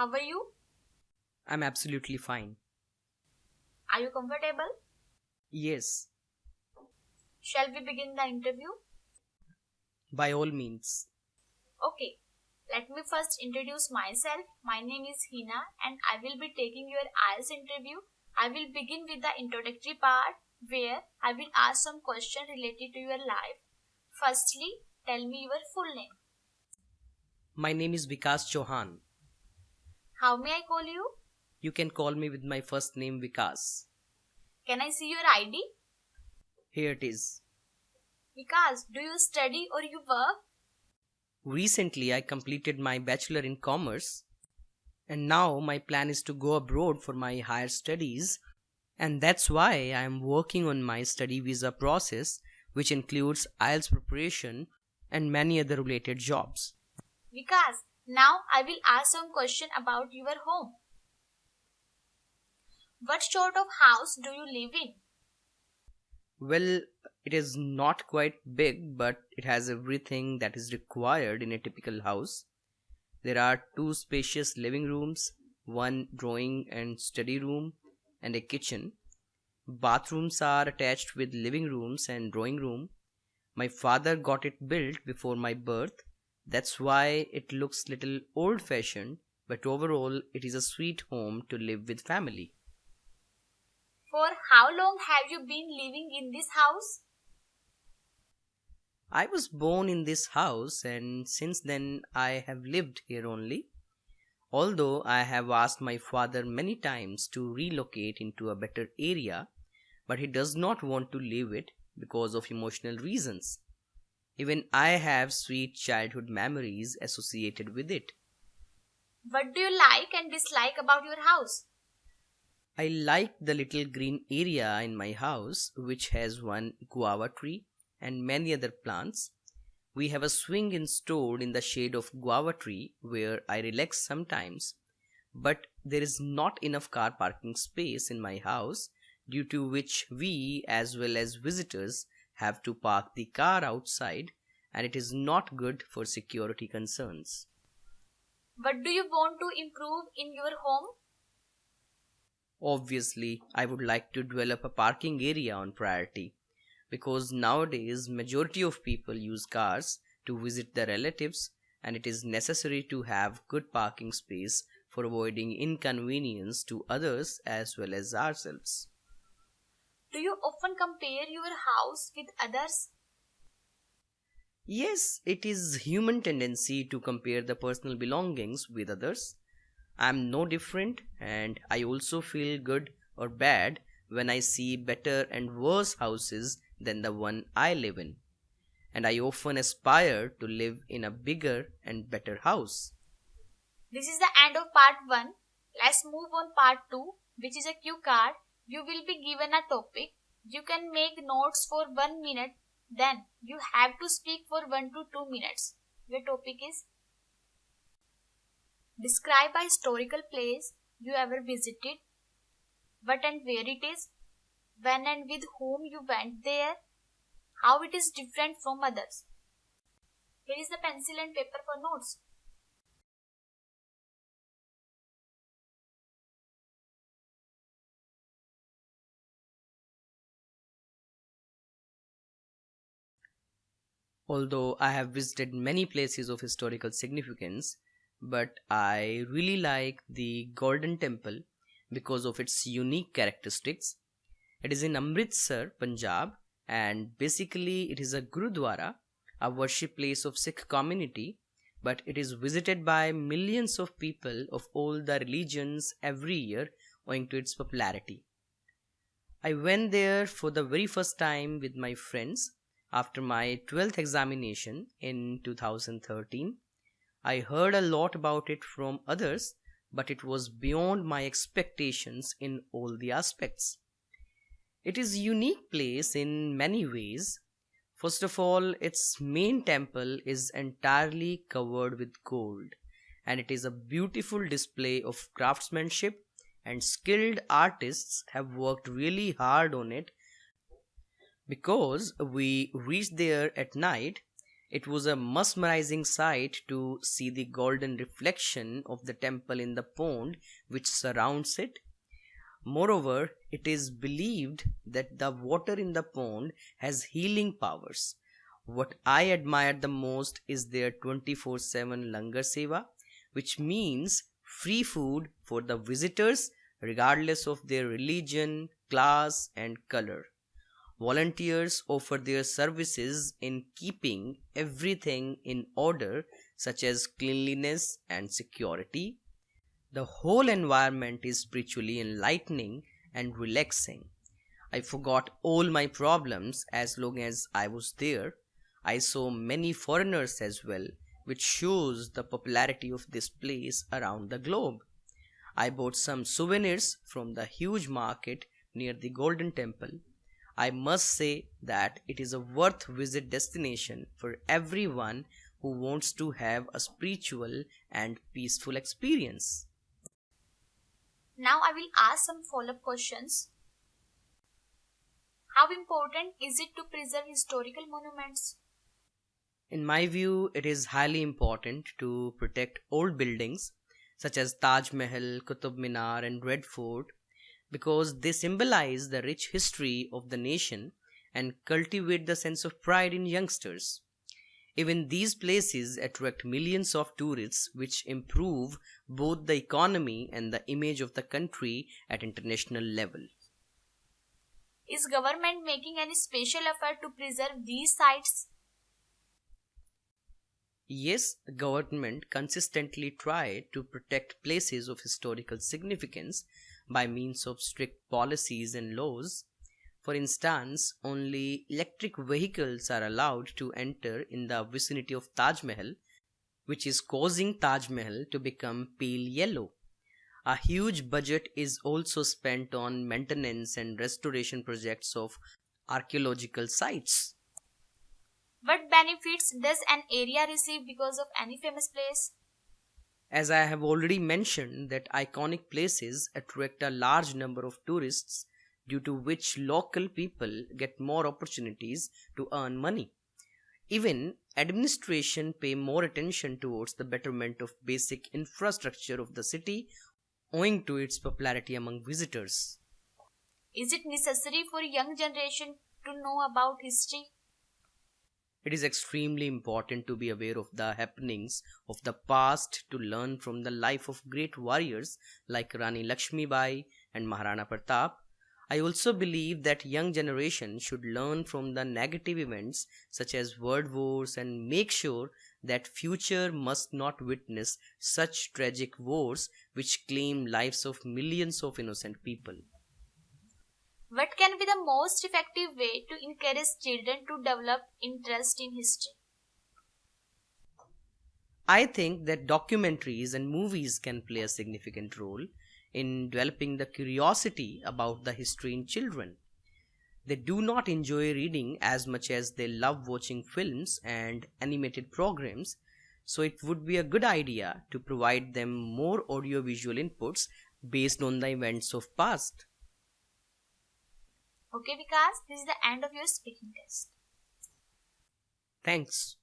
How are you? I'm absolutely fine. Are you comfortable? Yes, Shall we begin the interview? by all means. Okay. Let me first introduce myself. My name is Hina and I will be taking your IELTS interview. I will begin with the introductory part where I will ask some questions related to your life. Firstly, tell me your full name. My name is Vikas Chauhan. How may I call you? You can call me with my first name Vikas. Can I see your ID? Here it is. Vikas, do you study or you work? Recently, I completed my bachelor in commerce, and now my plan is to go abroad for my higher studies, and that's why I am working on my study visa process, which includes IELTS preparation and many other related jobs. Vikas, now I will ask some question about your home. What sort of house do you live in? Well, it is not quite big, but it has everything that is required in a typical house. There are two spacious living rooms, one drawing and study room, and a kitchen. Bathrooms are attached with living rooms and drawing room. My father got it built before my birth. That's why it looks little old fashioned, but overall it is a sweet home to live with family. For how long have you been living in this house? I was born in this house and since then I have lived here only. Although I have asked my father many times to relocate into a better area, but he does not want to leave it because of emotional reasons. Even I have sweet childhood memories associated with it. What do you like and dislike about your house? I like the little green area in my house, which has one guava tree and many other plants. We have a swing installed in the shade of guava tree where I relax sometimes, but there is not enough car parking space in my house, due to which we, as well as visitors, have to park the car outside, and it is not good for security concerns. What do you want to improve in your home? Obviously, I would like to develop a parking area on priority because nowadays majority of people use cars to visit their relatives, and it is necessary to have good parking space for avoiding inconvenience to others as well as ourselves. Do you often compare your house with others? Yes, it is human tendency to compare the personal belongings with others. I am no different, and I also feel good or bad when I see better and worse houses than the one I live in, and I often aspire to live in a bigger and better house. This is the end of part 1. Let's move on part 2, which is a cue card. You will be given a topic. You can make notes for 1 minute. Then you have to speak for 1 to 2 minutes. Your topic is describe a historical place you ever visited, what and where it is, when and with whom you went there, how it is different from others. Here is the pencil and paper for notes. Although I have visited many places of historical significance, but I really like the Golden Temple because of its unique characteristics. It is in Amritsar, Punjab, and basically it is a Gurudwara, a worship place of Sikh community, but it is visited by millions of people of all the religions every year owing to its popularity. I went there for the very first time with my friends after my 12th examination in 2013. I heard a lot about it from others, but it was beyond my expectations in all the aspects. It is a unique place in many ways. First of all, its main temple is entirely covered with gold, and it is a beautiful display of craftsmanship, and skilled artists have worked really hard on it. Because we reached there at night, It was a mesmerizing sight to see the golden reflection of the temple in the pond which surrounds it. Moreover, it is believed that the water in the pond has healing powers. What I admire the most is their 24/7 Langar Seva, which means free food for the visitors regardless of their religion, class, and color. Volunteers offer their services in keeping everything in order, such as cleanliness and security. The whole environment is spiritually enlightening and relaxing. I forgot all my problems as long as I was there. I saw many foreigners as well, which shows the popularity of this place around the globe. I bought some souvenirs from the huge market near the Golden Temple. I must say that it is a worth visit destination for everyone who wants to have a spiritual and peaceful experience. Now I will ask some follow-up questions. How important is it to preserve historical monuments? In my view, it is highly important to protect old buildings such as Taj Mahal, Qutub Minar, and Red Fort because they symbolize the rich history of the nation and cultivate the sense of pride in youngsters. Even these places attract millions of tourists, which improve both the economy and the image of the country at international level. Is government making any special effort to preserve these sites? Yes, the government consistently try to protect places of historical significance by means of strict policies and laws. For instance, only electric vehicles are allowed to enter in the vicinity of Taj Mahal, which is causing Taj Mahal to become pale yellow. A huge budget is also spent on maintenance and restoration projects of archaeological sites. What benefits does an area receive because of any famous place? As I have already mentioned, that iconic places attract a large number of tourists, due to which local people get more opportunities to earn money. Even administration pay more attention towards the betterment of basic infrastructure of the city owing to its popularity among visitors. Is it necessary for young generation to know about history? It is extremely important to be aware of the happenings of the past to learn from the life of great warriors like Rani Lakshmi Bai and Maharana Pratap. I also believe that young generation should learn from the negative events such as world wars and make sure that future must not witness such tragic wars which claim lives of millions of innocent people. What can be the most effective way to encourage children to develop interest in history? I think that documentaries and movies can play a significant role in developing the curiosity about the history in children. They do not enjoy reading as much as they love watching films and animated programs, so it would be a good idea to provide them more audiovisual inputs based on the events of past. Okay, Vikas, this is the end of your speaking test. Thanks.